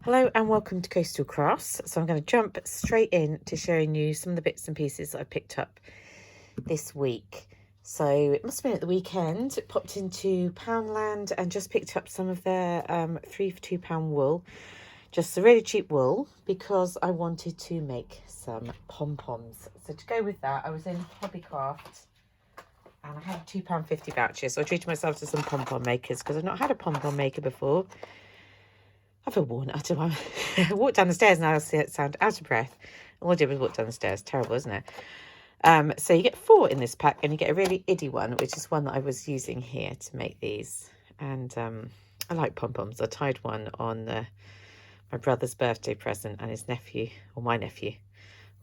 Hello and welcome to Coastal Crafts. So I'm going to jump straight in to showing you some of the bits and pieces that I picked up this week. So it must have been at the weekend. Popped into Poundland and just picked up some of their 3 for £2 wool. Just a really cheap wool because I wanted to make some pom-poms. So to go with that, I was in Hobbycraft and I had a £2.50 voucher. So I treated myself to some pom-pom makers because I've not had a pom-pom maker before. I feel worn out. I walked down the stairs and I sound out of breath. All I did was walk down the stairs. Terrible, isn't it? So you get 4 in this pack and you get a really iddy one, which is one that I was using here to make these. And I like pom-poms. I tied one on my brother's birthday present, and his nephew, or my nephew,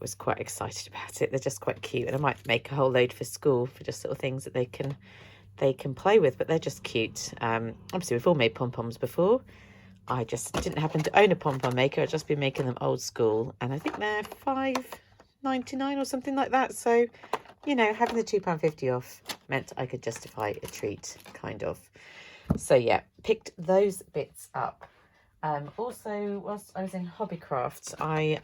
was quite excited about it. They're just quite cute, and I might make a whole load for school for just little things that they can play with, but they're just cute. Obviously, we've all made pom-poms before. I just didn't happen to own a pom-pom maker. I've just been making them old school. And I think they're £5.99 or something like that. So, you know, having the £2.50 off meant I could justify a treat, kind of. So, yeah, picked those bits up. Also, whilst I was in Hobbycraft, I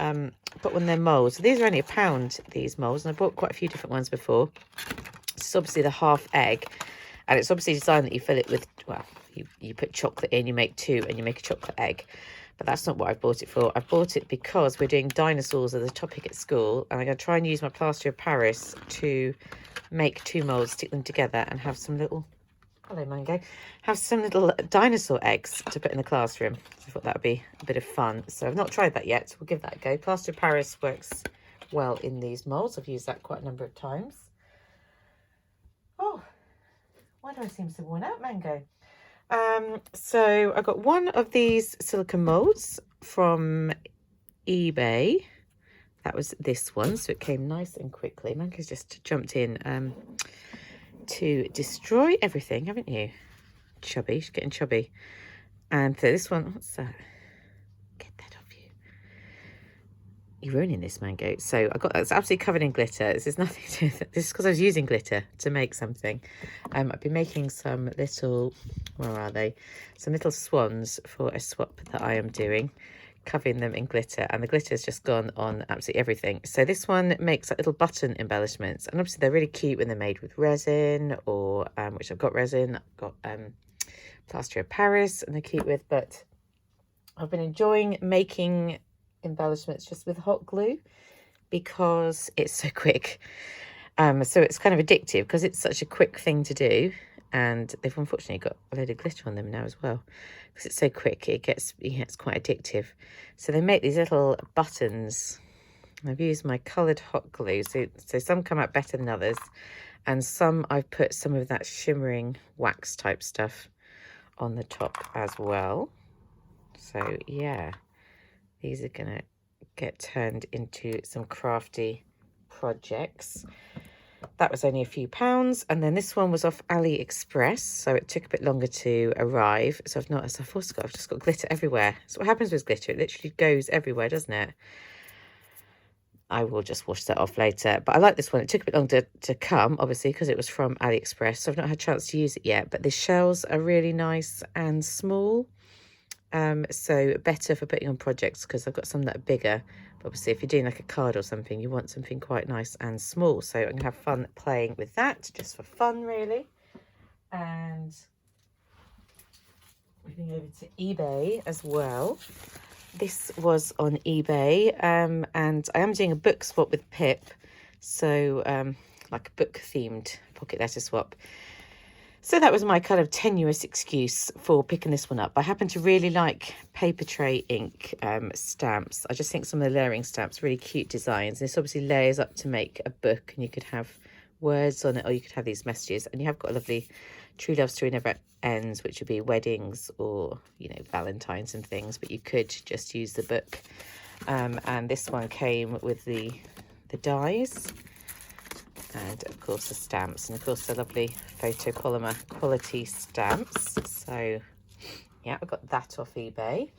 bought one of their moulds. So these are only £1, these moulds. And I bought quite a few different ones before. It's obviously the half egg. And it's obviously designed that you fill it with, well, you put chocolate in, you make 2 and you make a chocolate egg. But that's not what I've bought it for. I've bought it because we're doing dinosaurs as a topic at school. And I'm going to try and use my plaster of Paris to make 2 moulds, stick them together and have some little, hello Mango, have some little dinosaur eggs to put in the classroom. I thought that would be a bit of fun. So I've not tried that yet. We'll give that a go. Plaster of Paris works well in these moulds. I've used that quite a number of times. Oh, why do I seem so worn out, Mango? So I got one of these silicone molds from eBay. That was this one, so it came nice and quickly. Mango's just jumped in to destroy everything, haven't you? Chubby, she's getting chubby. And so this one, what's that? Get that off you. You're ruining this, Mango. So I got that's absolutely covered in glitter. This is nothing to, this is because I was using glitter to make something. I've been making some little, where are they? Some little swans for a swap that I am doing, covering them in glitter, and the glitter has just gone on absolutely everything. So this one makes like little button embellishments, and obviously they're really cute when they're made with resin, or which I've got resin, I've got plaster of Paris, and they're cute with. But I've been enjoying making embellishments just with hot glue because it's so quick. So it's kind of addictive because it's such a quick thing to do, and they've unfortunately got a load of glitter on them now as well because it's so quick. It's quite addictive. So they make these little buttons. I've used my coloured hot glue, so some come out better than others, and some I've put some of that shimmering wax type stuff on the top as well. So yeah, these are gonna get turned into some crafty projects. That was only a few pounds, and then this one was off AliExpress, so it took a bit longer to arrive. So I've just got glitter everywhere. So what happens with glitter, it literally goes everywhere, doesn't it? I will just wash that off later. But I like this one. It took a bit longer to come, obviously, because it was from AliExpress, so I've not had a chance to use it yet. But the shells are really nice and small. So better for putting on projects because I've got some that are bigger. But obviously, if you're doing like a card or something, you want something quite nice and small. So I'm going to have fun playing with that, just for fun, really. And moving over to eBay as well. This was on eBay, and I am doing a book swap with Pip. So like a book-themed pocket letter swap. So that was my kind of tenuous excuse for picking this one up. I happen to really like paper tray ink stamps. I just think some of the layering stamps, really cute designs. This obviously layers up to make a book, and you could have words on it, or you could have these messages. And you have got a lovely True Love Story Never Ends, which would be weddings or, you know, Valentine's and things. But you could just use the book. And this one came with the dies. And of course the stamps, and of course the lovely photopolymer quality stamps. So yeah, I got that off eBay.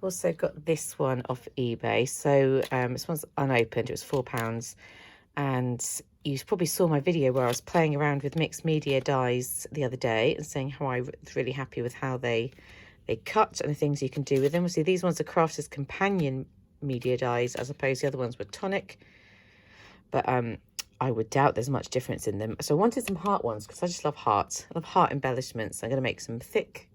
Also got this one off eBay. So this one's unopened. It was £4, and you probably saw my video where I was playing around with mixed media dies the other day and saying how I was really happy with how they they cut and the things you can do with them. See, these ones are Crafters Companion media dies, as opposed to the other ones were tonic. But I would doubt there's much difference in them. So I wanted some heart ones because I just love hearts. I love heart embellishments. I'm going to make some thick,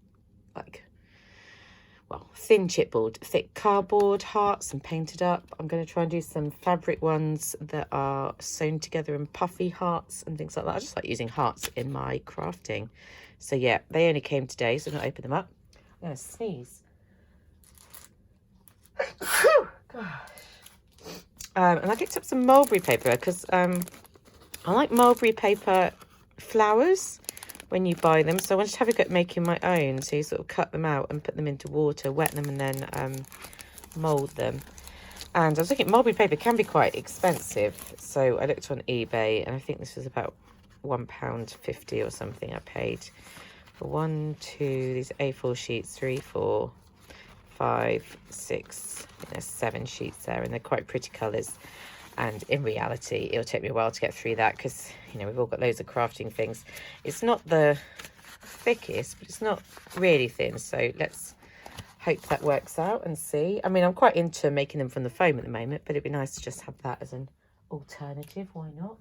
thin chipboard, thick cardboard hearts and painted up. I'm going to try and do some fabric ones that are sewn together in puffy hearts and things like that. I just like using hearts in my crafting. So yeah, they only came today, so I'm going to open them up. I'm going to sneeze. Gosh. And I picked up some mulberry paper because I like mulberry paper flowers when you buy them. So I wanted to have a go at making my own. So you sort of cut them out and put them into water, wet them, and then mould them. And I was looking at mulberry paper can be quite expensive. So I looked on eBay and I think this was about £1.50 or something I paid for these A4 sheets, 3, 4, 5, 6, there's 7 sheets there, and they're quite pretty colours. And in reality, it'll take me a while to get through that because, you know, we've all got loads of crafting things. It's not the thickest, but it's not really thin. So let's hope that works out and see. I mean, I'm quite into making them from the foam at the moment, but it'd be nice to just have that as an alternative. Why not?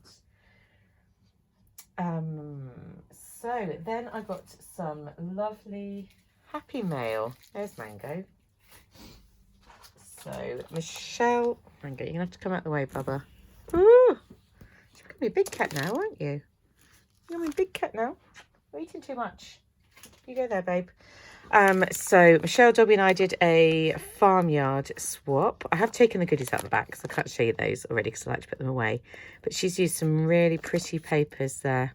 So then I got some lovely Happy Mail. There's Mango. So Michelle, Mango, you're gonna have to come out the way, Bubba. Ooh, she's becoming a big cat now, aren't you? You're becoming a big cat now. You're eating too much. You go there, babe. So Michelle, Dobby and I did a farmyard swap. I have taken the goodies out the back because I can't show you those already because I like to put them away. But she's used some really pretty papers there.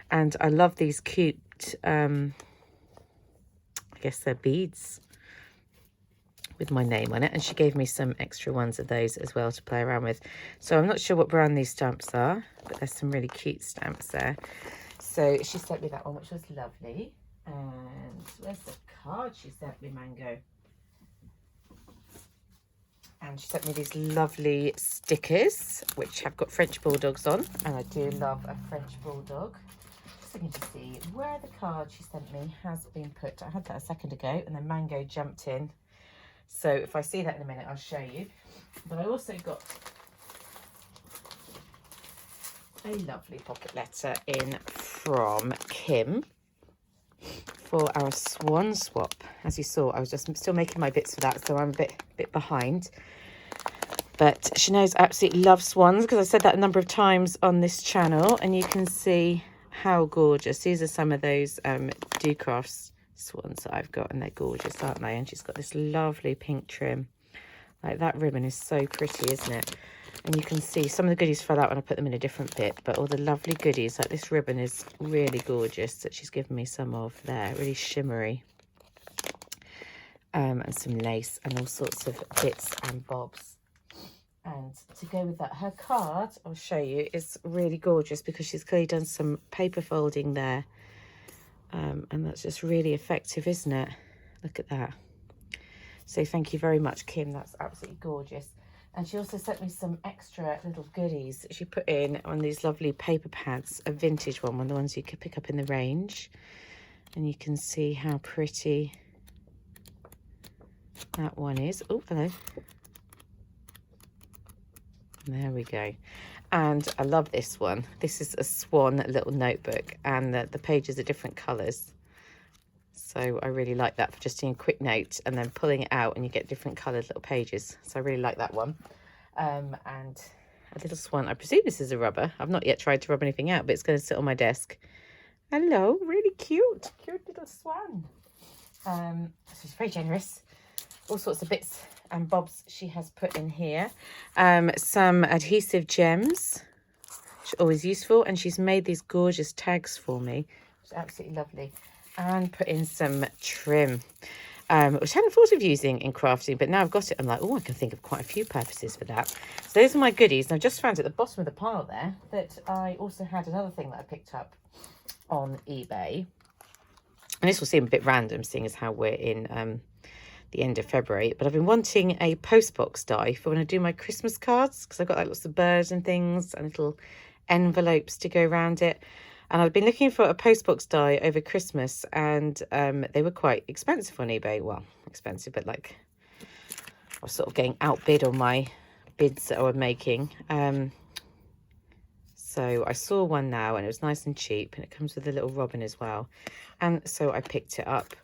And I love these cute, I guess they're beads with my name on it. And she gave me some extra ones of those as well to play around with. So I'm not sure what brand these stamps are, but there's some really cute stamps there. So she sent me that one, which was lovely. And where's the card she sent me, Mango? And she sent me these lovely stickers, which have got French Bulldogs on. And I do love a French Bulldog. Just looking to see where the card she sent me has been put. I had that a second ago, and then Mango jumped in. So if I see that in a minute, I'll show you. But I also got a lovely pocket letter in from Kim for our swan swap. As you saw, I was just still making my bits for that, so I'm a bit behind. But she knows I absolutely love swans because I said that a number of times on this channel, and you can see how gorgeous. These are some of those Ducrafts swans that I've got, and they're gorgeous, aren't they? And she's got this lovely pink trim. Like, that ribbon is so pretty, isn't it? And you can see some of the goodies fell out when I put them in a different bit, but all the lovely goodies, like this ribbon is really gorgeous that she's given me some of there, really shimmery. And some lace and all sorts of bits and bobs. And to go with that, her card, I'll show you, is really gorgeous because she's clearly done some paper folding there. And that's just really effective, isn't it? Look at that. So thank you very much, Kim. That's absolutely gorgeous. And she also sent me some extra little goodies that she put in on these lovely paper pads, a vintage one of the ones you could pick up in the range. And you can see how pretty that one is. Oh, hello. There we go. And I love this one. This is a swan little notebook, and the pages are different colours. So I really like that for just doing a quick note and then pulling it out and you get different coloured little pages. So I really like that one. And a little swan. I presume this is a rubber. I've not yet tried to rub anything out, but it's going to sit on my desk. Hello, really cute. Cute little swan. So she's very generous. All sorts of bits and bobs she has put in here. Some adhesive gems, which are always useful. And she's made these gorgeous tags for me, which is absolutely lovely. And put in some trim, which I hadn't thought of using in crafting, but now I've got it, I'm like, oh, I can think of quite a few purposes for that. So those are my goodies, and I've just found at the bottom of the pile there that I also had another thing that I picked up on eBay. And this will seem a bit random, seeing as how we're in the end of February, but I've been wanting a postbox die for when I do my Christmas cards, because I've got like lots of birds and things and little envelopes to go around it. And I've been looking for a postbox die over Christmas, and they were quite expensive on eBay. Well, expensive, but like I was sort of getting outbid on my bids that I was making. So I saw one now, and it was nice and cheap, and it comes with a little robin as well. And so I picked it up.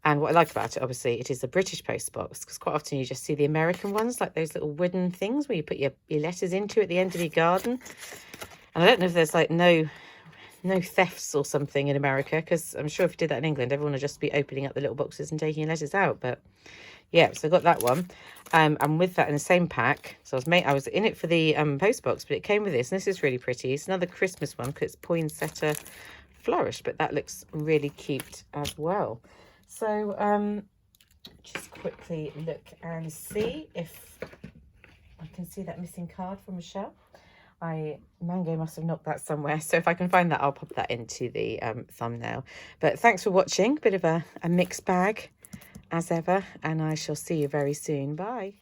And what I like about it, obviously, it is a British postbox, because quite often you just see the American ones, like those little wooden things where you put your letters into at the end of your garden. And I don't know if there's like no thefts or something in America, because I'm sure if you did that in England, everyone would just be opening up the little boxes and taking your letters out. But yeah, so I got that one, and with that in the same pack. So I was in it for the postbox, but it came with this, and this is really pretty. It's another Christmas one because it's poinsettia flourish, but that looks really cute as well. So just quickly look and see if I can see that missing card from Michelle. Mango must have knocked that somewhere, so if I can find that, I'll pop that into the thumbnail. But thanks for watching. Bit of a mixed bag as ever, and I shall see you very soon. Bye.